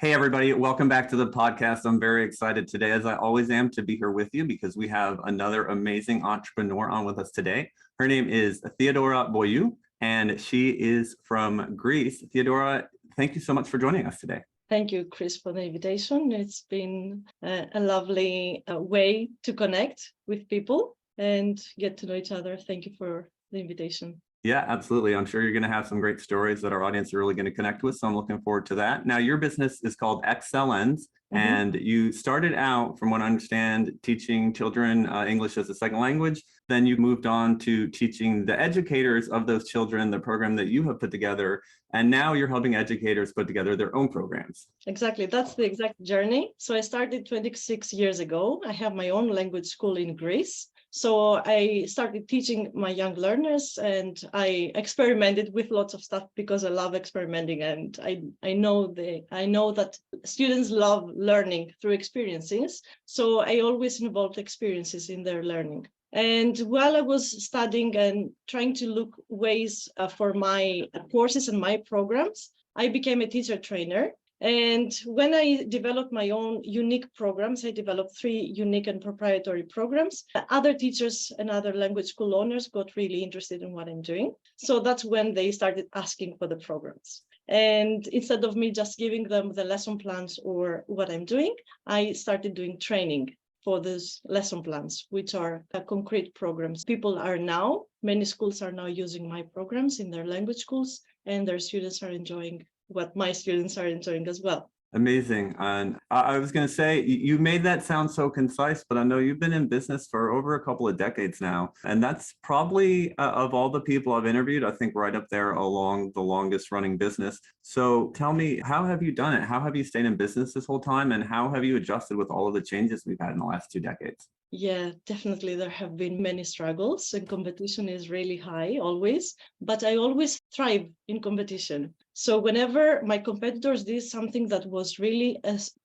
Hey, everybody. Welcome back to the podcast. I'm very excited today, as I always am, to be here with you because we have another amazing entrepreneur on with us today. Her name is Theodora Bogiou, and she is from Greece. Theodora, thank you so much for joining us today. Thank you, Chris, for the invitation. It's been a lovely way to connect with people and get to know each other. Thank you for the invitation. Yeah, absolutely. I'm sure you're going to have some great stories that our audience are really going to connect with. So I'm looking forward to that. Now, your business is called Exsellens, and you started out, from what I understand, teaching children English as a second language. Then you moved on to teaching the educators of those children the program that you have put together. And now you're helping educators put together their own programs. Exactly. That's the exact journey. So I started 26 years ago. I have my own language school in Greece. So I started teaching my young learners, and I experimented with lots of stuff because I love experimenting, and I know that students love learning through experiences. So I always involved experiences in their learning. And while I was studying and trying to look ways for my courses and my programs, I became a teacher trainer. And when I developed my own unique programs, I developed 3 unique and proprietary programs. Other teachers and other language school owners got really interested in what I'm doing. So that's when they started asking for the programs. And instead of me just giving them the lesson plans or what I'm doing, I started doing training for those lesson plans, which are concrete programs. Many schools are now using my programs in their language schools, and their students are enjoying what my students are enjoying as well. Amazing. And I was going to say, you made that sound so concise, but I know you've been in business for over a couple of decades now. And that's probably, of all the people I've interviewed, I think right up there along the longest running business. So tell me, how have you done it? How have you stayed in business this whole time? And how have you adjusted with all of the changes we've had in the last 2 decades? Yeah, definitely. There have been many struggles, and competition is really high always, but I always thrive in competition. So whenever my competitors did something that was really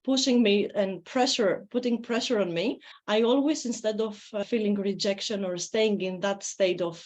pushing me and putting pressure on me, I always, instead of feeling rejection or staying in that state of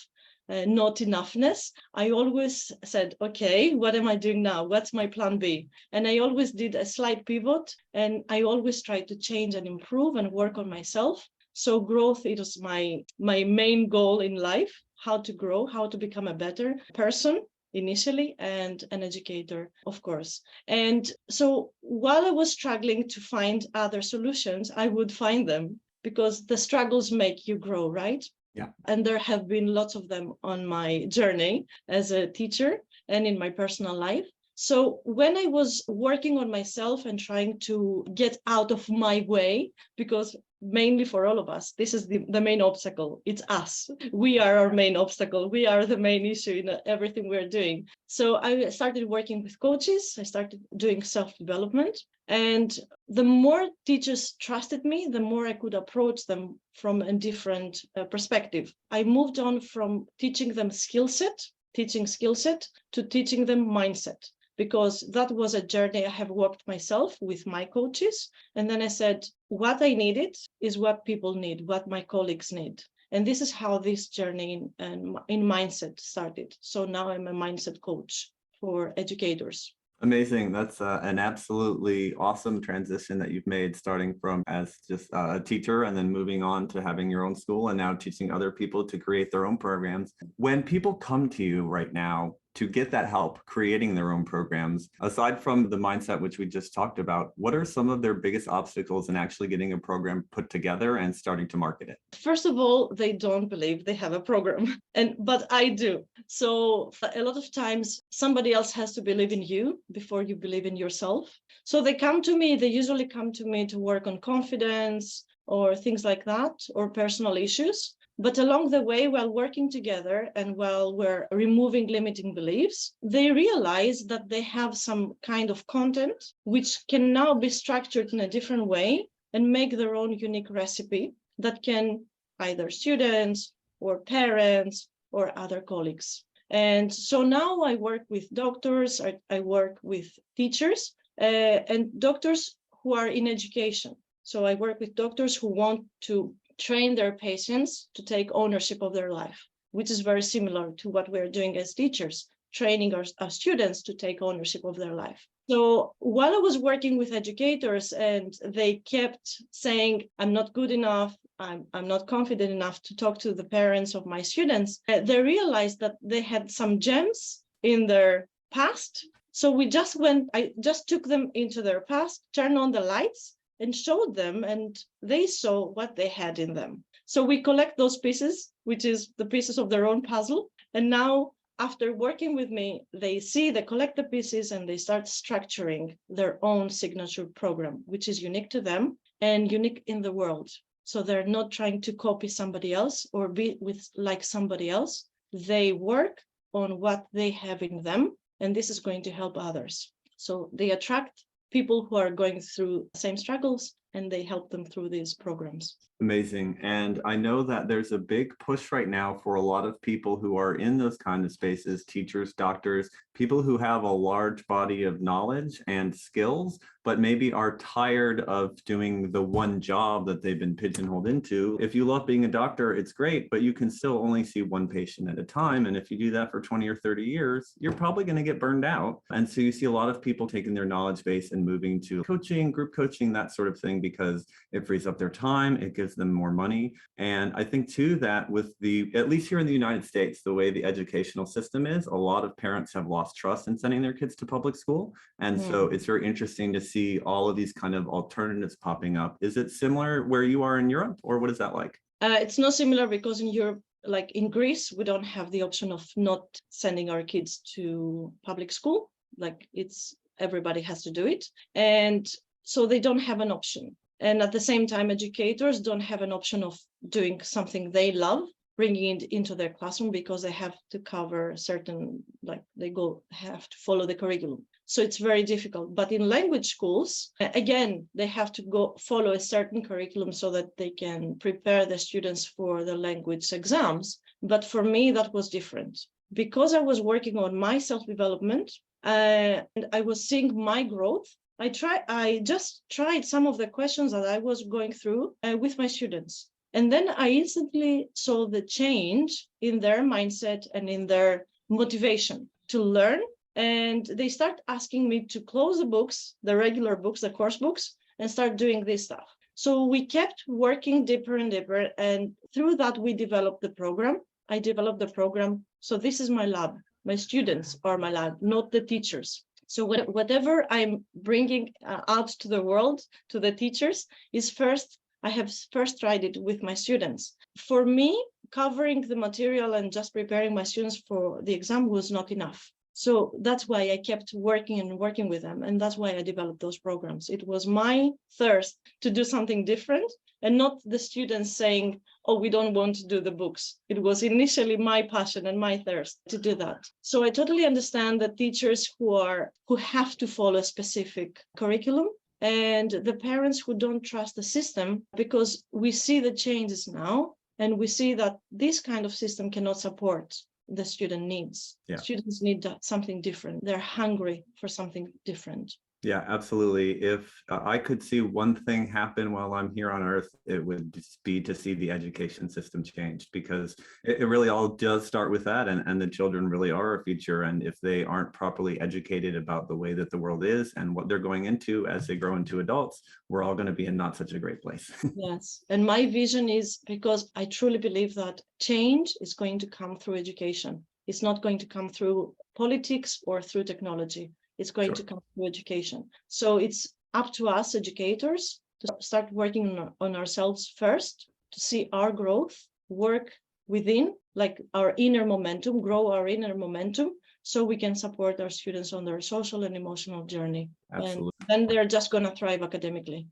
not enoughness, I always said, okay, what am I doing now? What's my plan B? And I always did a slight pivot, and I always tried to change and improve and work on myself. So growth is my main goal in life, how to grow, how to become a better person initially, and an educator, of course. And so while I was struggling to find other solutions, I would find them because the struggles make you grow, right? Yeah. And there have been lots of them on my journey as a teacher and in my personal life. So when I was working on myself and trying to get out of my way, because mainly for all of us, this is the main obstacle. It's us. We are our main obstacle. We are the main issue in everything we're doing. So I started working with coaches. I started doing self-development. And the more teachers trusted me, the more I could approach them from a different perspective. I moved on from teaching them teaching skill set, to teaching them mindset, because that was a journey I have walked myself with my coaches. And then I said, what I needed is what people need, what my colleagues need. And this is how this journey in mindset started. So now I'm a mindset coach for educators. Amazing. That's an absolutely awesome transition that you've made, starting from as just a teacher and then moving on to having your own school and now teaching other people to create their own programs. When people come to you right now to get that help creating their own programs, aside from the mindset, which we just talked about, what are some of their biggest obstacles in actually getting a program put together and starting to market it? First of all, they don't believe they have a program, but I do. So a lot of times somebody else has to believe in you before you believe in yourself. So they usually come to me to work on confidence or things like that, or personal issues. But along the way, while working together and while we're removing limiting beliefs, they realize that they have some kind of content which can now be structured in a different way and make their own unique recipe that can either students or parents or other colleagues. And so now I work with doctors, I work with teachers and doctors who are in education. So I work with doctors who want to train their patients to take ownership of their life, which is very similar to what we're doing as teachers, training our students to take ownership of their life. So while I was working with educators and they kept saying, I'm not good enough, I'm not confident enough to talk to the parents of my students, they realized that they had some gems in their past. So I just took them into their past, turned on the lights and showed them, and they saw what they had in them. So we collect those pieces, which is the pieces of their own puzzle. And now, after working with me, they collect the pieces and they start structuring their own signature program, which is unique to them and unique in the world. So they're not trying to copy somebody else or be like somebody else. They work on what they have in them, and this is going to help others. So they attract people who are going through the same struggles, and they help them through these programs. Amazing. And I know that there's a big push right now for a lot of people who are in those kind of spaces, teachers, doctors, people who have a large body of knowledge and skills, but maybe are tired of doing the one job that they've been pigeonholed into. If you love being a doctor, it's great, but you can still only see one patient at a time. And if you do that for 20 or 30 years, you're probably going to get burned out. And so you see a lot of people taking their knowledge base and moving to coaching, group coaching, that sort of thing, because it frees up their time, it gives them more money. And I think too that with at least here in the United States, the way the educational system is, a lot of parents have lost trust in sending their kids to public school. And so it's very interesting to see all of these kind of alternatives popping up. Is it similar where you are in Europe, or what is that like? It's not similar because in Europe, like in Greece, we don't have the option of not sending our kids to public school. Like everybody has to do it. And so they don't have an option. And at the same time, educators don't have an option of doing something they love, bringing it into their classroom, because they have to cover certain, like have to follow the curriculum. So it's very difficult. But in language schools, again, they have to follow a certain curriculum so that they can prepare the students for the language exams. But for me, that was different. Because I was working on my self-development and I was seeing my growth, I just tried some of the questions that I was going through with my students. And then I instantly saw the change in their mindset and in their motivation to learn. And they start asking me to close the books, the regular books, the course books, and start doing this stuff. So we kept working deeper and deeper. And through that, we developed the program. I developed the program. So this is my lab. My students are my lab, not the teachers. So whatever I'm bringing out to the world, to the teachers, I have first tried it with my students. For me, covering the material and just preparing my students for the exam was not enough. So that's why I kept working and working with them. And that's why I developed those programs. It was my thirst to do something different, and not the students saying, oh, we don't want to do the books. It was initially my passion and my thirst to do that. So I totally understand that teachers who have to follow a specific curriculum, and the parents who don't trust the system, because we see the changes now, and we see that this kind of system cannot support the student needs. Yeah. Students need something different. They're hungry for something different. Yeah, absolutely. If I could see one thing happen while I'm here on Earth, it would be to see the education system changed, because it really all does start with that. And the children really are our future. And if they aren't properly educated about the way that the world is and what they're going into as they grow into adults, we're all going to be in not such a great place. Yes. And my vision is, because I truly believe that change is going to come through education. It's not going to come through politics or through technology. It's going to come through education. So it's up to us educators to start working on ourselves first, to see our growth, work within, like our inner momentum, grow our inner momentum, so we can support our students on their social and emotional journey. Absolutely. And then they're just going to thrive academically.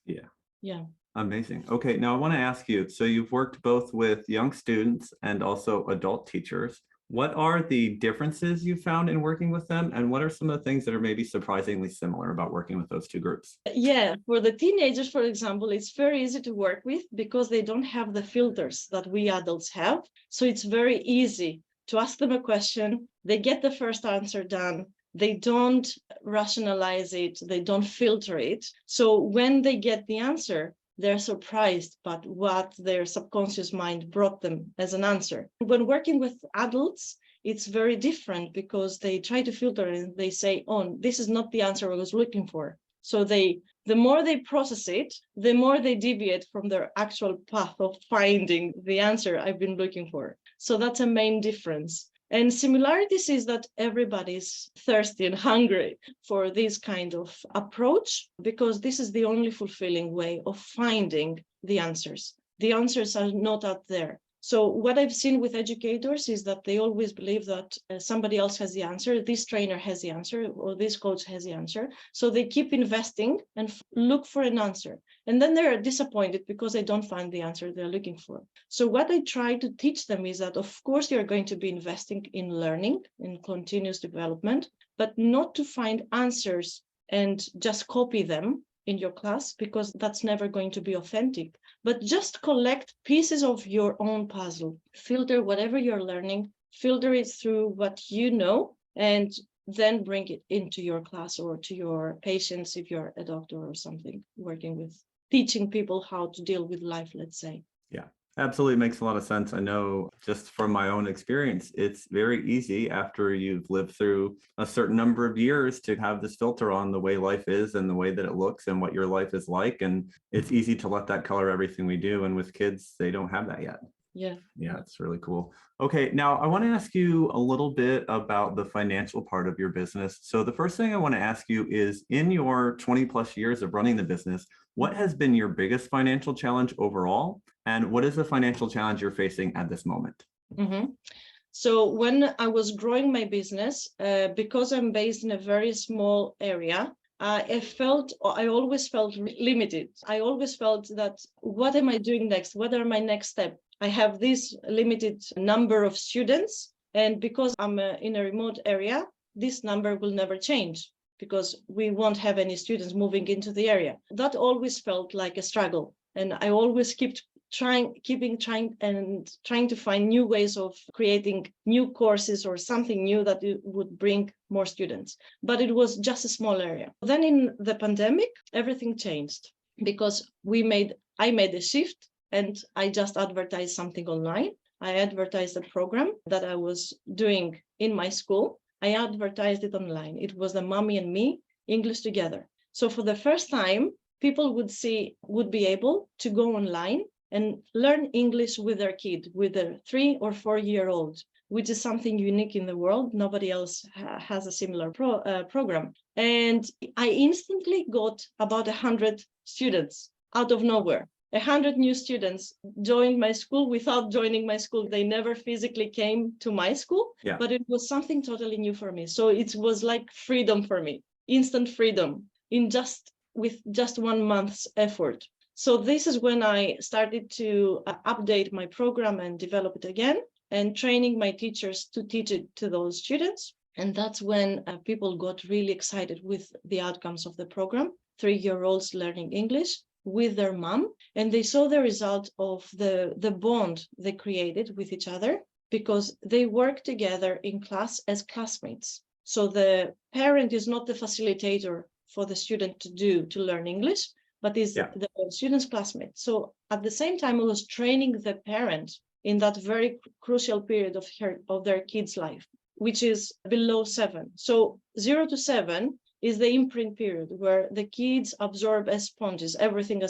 Yeah. Amazing. Okay, now I want to ask you, so you've worked both with young students and also adult teachers. What are the differences you found in working with them? And what are some of the things that are maybe surprisingly similar about working with those two groups? Yeah, for the teenagers, for example, it's very easy to work with because they don't have the filters that we adults have. So it's very easy to ask them a question. They get the first answer done. They don't rationalize it. They don't filter it. So when they get the answer, they're surprised by what their subconscious mind brought them as an answer. When working with adults, it's very different because they try to filter and they say, oh, this is not the answer I was looking for. So the more they process it, the more they deviate from their actual path of finding the answer I've been looking for. So that's a main difference. And similarities is that everybody's thirsty and hungry for this kind of approach, because this is the only fulfilling way of finding the answers. The answers are not out there. So what I've seen with educators is that they always believe that somebody else has the answer, this trainer has the answer, or this coach has the answer. So they keep investing and look for an answer. And then they're disappointed because they don't find the answer they're looking for. So what I try to teach them is that, of course, you're going to be investing in learning, in continuous development, but not to find answers and just copy them in your class, because that's never going to be authentic, but just collect pieces of your own puzzle, filter whatever you're learning, filter it through what you know, and then bring it into your class or to your patients if you're a doctor or something, working with teaching people how to deal with life, let's say. Yeah. Absolutely makes a lot of sense. I know just from my own experience, it's very easy after you've lived through a certain number of years to have this filter on the way life is and the way that it looks and what your life is like. And it's easy to let that color everything we do. And with kids, they don't have that yet. Yeah. Yeah, it's really cool. Okay, now I want to ask you a little bit about the financial part of your business. So the first thing I want to ask you is, in your 20 plus years of running the business, what has been your biggest financial challenge overall? And what is the financial challenge you're facing at this moment? Mm-hmm. So when I was growing my business, because I'm based in a very small area, I always felt limited. I always felt that, what am I doing next? What are my next steps? I have this limited number of students, and because I'm in a remote area, this number will never change because we won't have any students moving into the area. That always felt like a struggle, and I always kept trying to find new ways of creating new courses or something new that would bring more students. But it was just a small area. Then in the pandemic, everything changed because I made a shift, and I just advertised something online. I advertised a program that I was doing in my school. I advertised it online. It was the Mommy and Me English Together. So for the first time, people would be able to go online and learn English with their kid, with their 3 or 4 year old, which is something unique in the world. Nobody else has a similar program. And I instantly got about 100 students out of nowhere. 100 new students joined my school without joining my school. They never physically came to my school, but it was something totally new for me. So it was like freedom for me, instant freedom with just 1 month's effort. So this is when I started to update my program and develop it again, and training my teachers to teach it to those students. And that's when people got really excited with the outcomes of the program. 3-year-olds learning English with their mom, and they saw the result of the bond they created with each other, because they work together in class as classmates. So the parent is not the facilitator for the student to learn English, but is the student's classmate. So at the same time, I was training the parent in that very crucial period of their kid's life, which is below 7. So 0 to 7 is the imprint period where the kids absorb as sponges, everything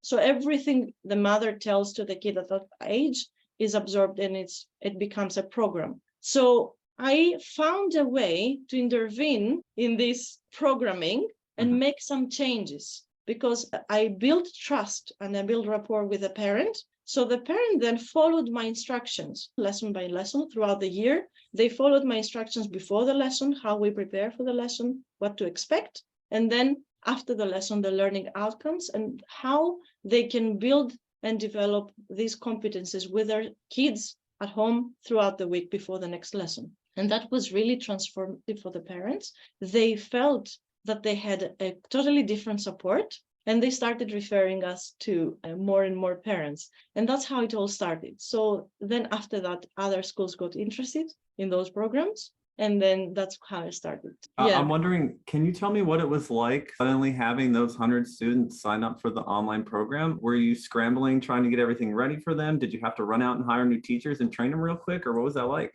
so everything the mother tells to the kid at that age is absorbed, and it becomes a program. So I found a way to intervene in this programming and make some changes, because I built trust and I built rapport with the parent. So the parent then followed my instructions lesson by lesson throughout the year. They followed my instructions before the lesson, how we prepare for the lesson, what to expect. And then after the lesson, the learning outcomes and how they can build and develop these competencies with their kids at home throughout the week before the next lesson. And that was really transformative for the parents. They felt that they had a totally different support, and they started referring us to more and more parents. And that's how it all started. So then after that, other schools got interested in those programs. And then that's how I started. I'm wondering, can you tell me what it was like suddenly having those 100 students sign up for the online program? Were you scrambling, trying to get everything ready for them? Did you have to run out and hire new teachers and train them real quick? Or what was that like?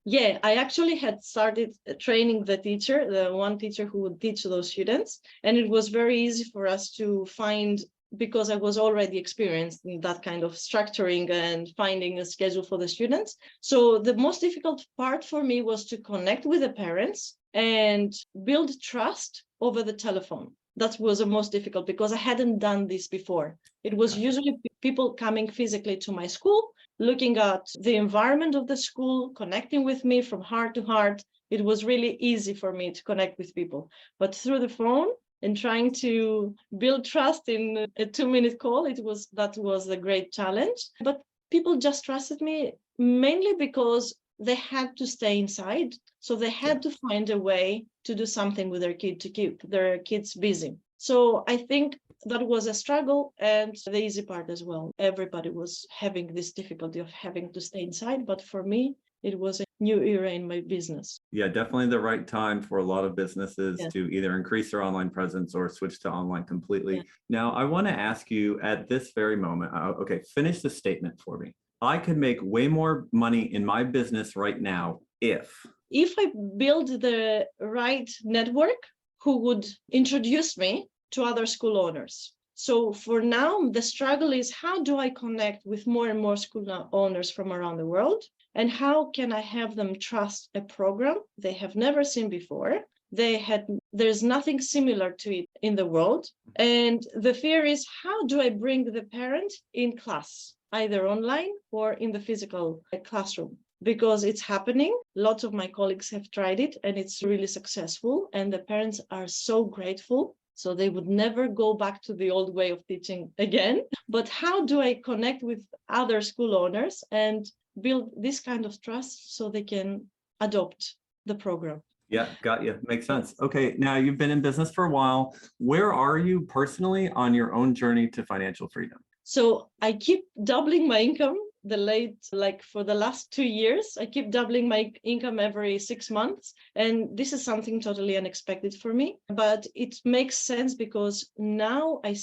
Yeah, I actually had started training the teacher, the one teacher who would teach those students. And it was very easy for us to find, because I was already experienced in that kind of structuring and finding a schedule for the students. So the most difficult part for me was to connect with the parents and build trust over the telephone. That was the most difficult because I hadn't done this before. It was usually people coming physically to my school, looking at the environment of the school, connecting with me from heart to heart. It was really easy for me to connect with people. But through the phone and trying to build trust in a 2-minute call, that was a great challenge. But people just trusted me mainly because they had to stay inside. So they had to find a way to do something with their kid to keep their kids busy. So I think that was a struggle, and the easy part as well. Everybody was having this difficulty of having to stay inside, but for me, it was a new era in my business. Yeah, definitely the right time for a lot of businesses to either increase their online presence or switch to online completely. Yeah. Now, I want to ask you at this very moment, okay, finish the statement for me. I could make way more money in my business right now if I build the right network who would introduce me to other school owners. So for now, the struggle is, how do I connect with more and more school owners from around the world? And how can I have them trust a program they have never seen before? There's nothing similar to it in the world. And the fear is, how do I bring the parent in class, either online or in the physical classroom? Because it's happening. Lots of my colleagues have tried it and it's really successful. And the parents are so grateful. So they would never go back to the old way of teaching again. But how do I connect with other school owners and build this kind of trust so they can adopt the program? Yeah, got you. Makes sense. Okay, now you've been in business for a while. Where are you personally on your own journey to financial freedom? So I keep doubling my income for the last 2 years. I keep doubling my income every 6 months. And this is something totally unexpected for me. But it makes sense because now I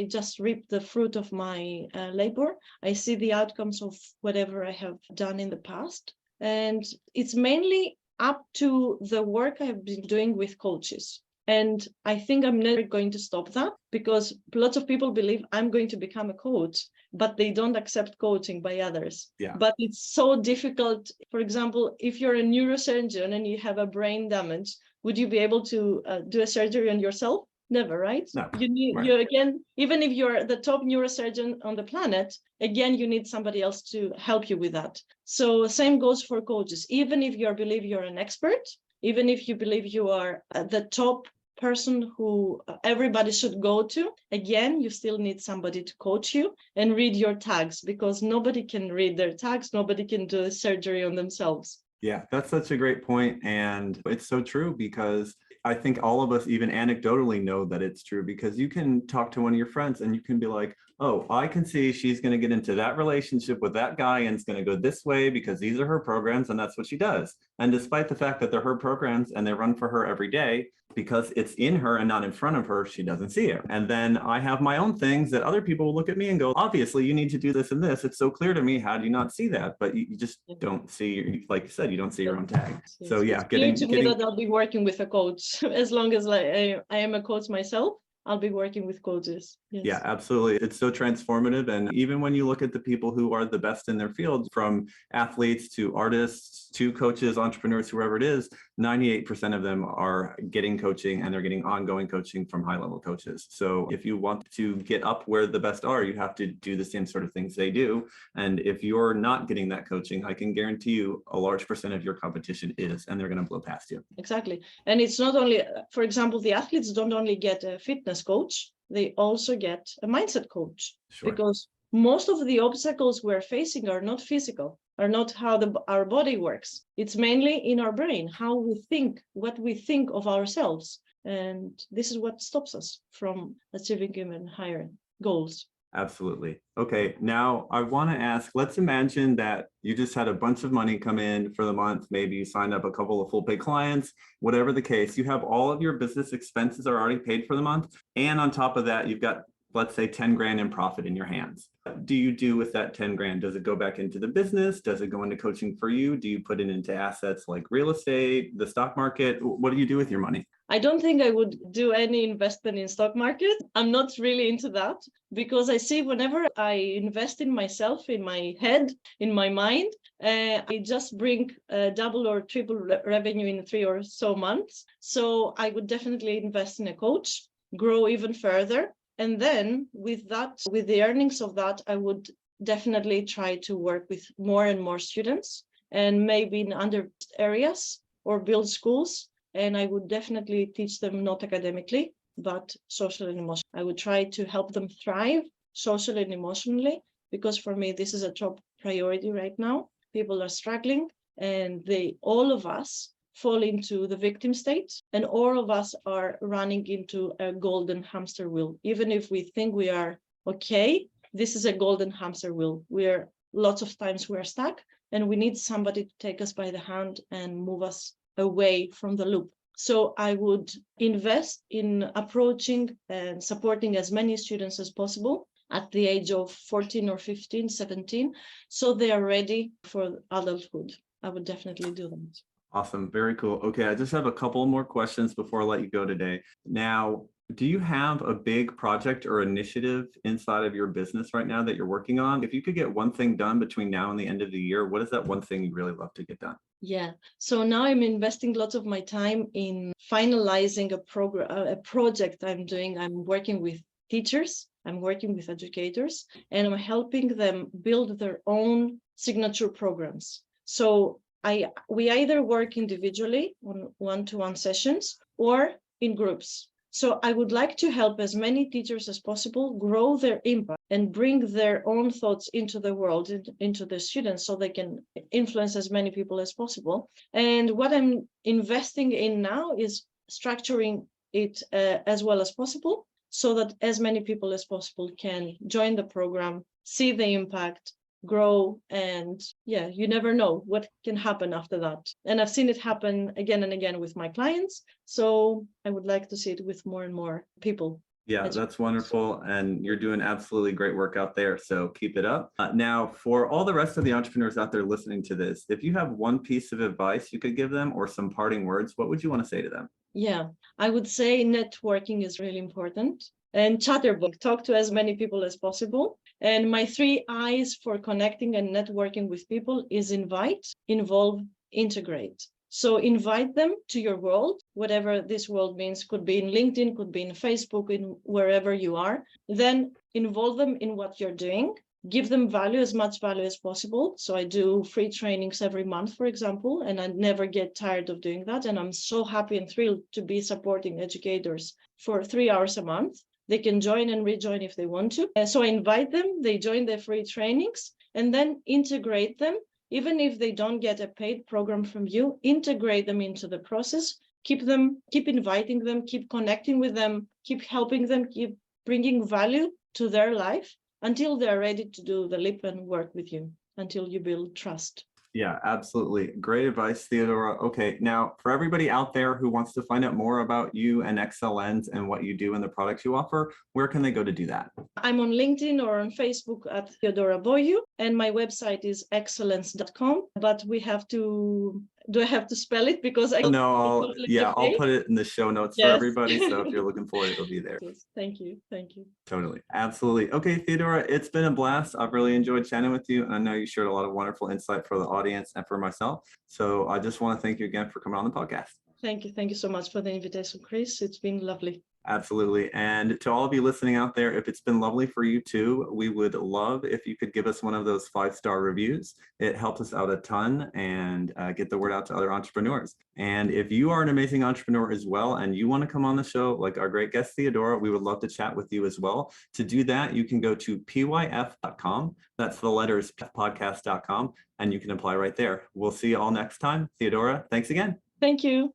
just reap the fruit of my labor. I see the outcomes of whatever I have done in the past. And it's mainly up to the work I have been doing with coaches. And I think I'm never going to stop that because lots of people believe I'm going to become a coach, but they don't accept coaching by others. Yeah. But it's so difficult. For example, if you're a neurosurgeon and you have a brain damage, would you be able to do a surgery on yourself? Never, right? No. You again, even if you're the top neurosurgeon on the planet, again, you need somebody else to help you with that. So same goes for coaches. Even if you believe you're an expert, even if you believe you are the top person who everybody should go to, again, you still need somebody to coach you and read your tags because nobody can read their tags. Nobody can do a surgery on themselves. Yeah, that's such a great point. And it's so true because I think all of us even anecdotally know that it's true because you can talk to one of your friends and you can be like, oh, I can see she's going to get into that relationship with that guy and it's going to go this way because these are her programs and that's what she does. And despite the fact that they're her programs and they run for her every day, because it's in her and not in front of her, she doesn't see it. And then I have my own things that other people will look at me and go, obviously you need to do this and this. It's so clear to me. How do you not see that? But you just don't see, like you said, you don't see your own tag. Yes. So yeah, it's clear to me that I'll be working with a coach as long as I am a coach myself. I'll be working with coaches. Yes. Yeah, absolutely. It's so transformative. And even when you look at the people who are the best in their field, from athletes to artists to coaches, entrepreneurs, whoever it is, 98% of them are getting coaching and they're getting ongoing coaching from high-level coaches. So if you want to get up where the best are, you have to do the same sort of things they do. And if you're not getting that coaching, I can guarantee you a large percent of your competition is, and they're going to blow past you. Exactly. And it's not only, for example, the athletes don't only get a fitness coach, they also get a mindset coach. Sure. Because most of the obstacles we're facing are not physical, are not how our body works. It's mainly in our brain, how we think, what we think of ourselves. And this is what stops us from achieving even higher goals. Absolutely. Okay, now I want to ask, let's imagine that you just had a bunch of money come in for the month. Maybe you signed up a couple of full pay clients, whatever the case, you have all of your business expenses are already paid for the month. And on top of that, you've got let's say 10 grand in profit in your hands. What do you do with that 10 grand? Does it go back into the business? Does it go into coaching for you? Do you put it into assets like real estate, the stock market? What do you do with your money? I don't think I would do any investment in stock market. I'm not really into that because I see whenever I invest in myself, in my head, in my mind, I just bring double or triple revenue in 3 or so months. So I would definitely invest in a coach, grow even further. And then with that, with the earnings of that, I would definitely try to work with more and more students and maybe in under areas or build schools. And I would definitely teach them not academically, but socially and emotionally. I would try to help them thrive socially and emotionally, because for me, this is a top priority right now. People are struggling and all of us fall into the victim state, and all of us are running into a golden hamster wheel. Even if we think we are okay, this is a golden hamster wheel. Lots of times we're stuck and we need somebody to take us by the hand and move us away from the loop. So I would invest in approaching and supporting as many students as possible at the age of 14 or 15, 17, so they are ready for adulthood. I would definitely do that. Awesome. Very cool. Okay, I just have a couple more questions before I let you go today. Now, do you have a big project or initiative inside of your business right now that you're working on? If you could get one thing done between now and the end of the year, what is that one thing you really love to get done? Yeah. So now I'm investing lots of my time in finalizing a project I'm doing. I'm working with teachers, I'm working with educators, and I'm helping them build their own signature programs. So we either work individually on one-to-one sessions or in groups. So I would like to help as many teachers as possible grow their impact and bring their own thoughts into the world, into the students, so they can influence as many people as possible. And what I'm investing in now is structuring it as well as possible, so that as many people as possible can join the program, see the impact, grow, and you never know what can happen after that. And I've seen it happen again and again with my clients, so I would like to see it with more and more people. Yeah, that's wonderful. And you're doing absolutely great work out there. So keep it up. Now, for all the rest of the entrepreneurs out there listening to this, if you have one piece of advice you could give them or some parting words, what would you want to say to them? Yeah, I would say networking is really important. And chatterbox, talk to as many people as possible. And my 3 I's for connecting and networking with people is invite, involve, integrate. So invite them to your world, whatever this world means. Could be in LinkedIn, could be in Facebook, in wherever you are. Then involve them in what you're doing. Give them value, as much value as possible. So I do free trainings every month, for example, and I never get tired of doing that. And I'm so happy and thrilled to be supporting educators for 3 hours a month. They can join and rejoin if they want to. So I invite them, they join the free trainings, and then integrate them. Even if they don't get a paid program from you, integrate them into the process, keep inviting them, keep connecting with them, keep helping them, keep bringing value to their life until they're ready to do the leap and work with you, until you build trust. Yeah, absolutely. Great advice, Theodora. Okay, now for everybody out there who wants to find out more about you and Exsellens and what you do and the products you offer, where can they go to do that? I'm on LinkedIn or on Facebook at Theodora Bogiou, and my website is exsellens.com. But do I have to spell it? Because I'll put it in the show notes for everybody. So if you're looking for it, it'll be there. Yes, thank you. Totally. Absolutely. Okay, Theodora, it's been a blast. I've really enjoyed chatting with you. And I know you shared a lot of wonderful insight for the audience and for myself. So I just want to thank you again for coming on the podcast. Thank you. Thank you so much for the invitation, Chris. It's been lovely. Absolutely. And to all of you listening out there, if it's been lovely for you too, we would love if you could give us one of those 5-star reviews. It helps us out a ton and get the word out to other entrepreneurs. And if you are an amazing entrepreneur as well, and you want to come on the show, like our great guest, Theodora, we would love to chat with you as well. To do that, you can go to pyf.com. That's the letters podcast.com, and you can apply right there. We'll see you all next time. Theodora, thanks again. Thank you.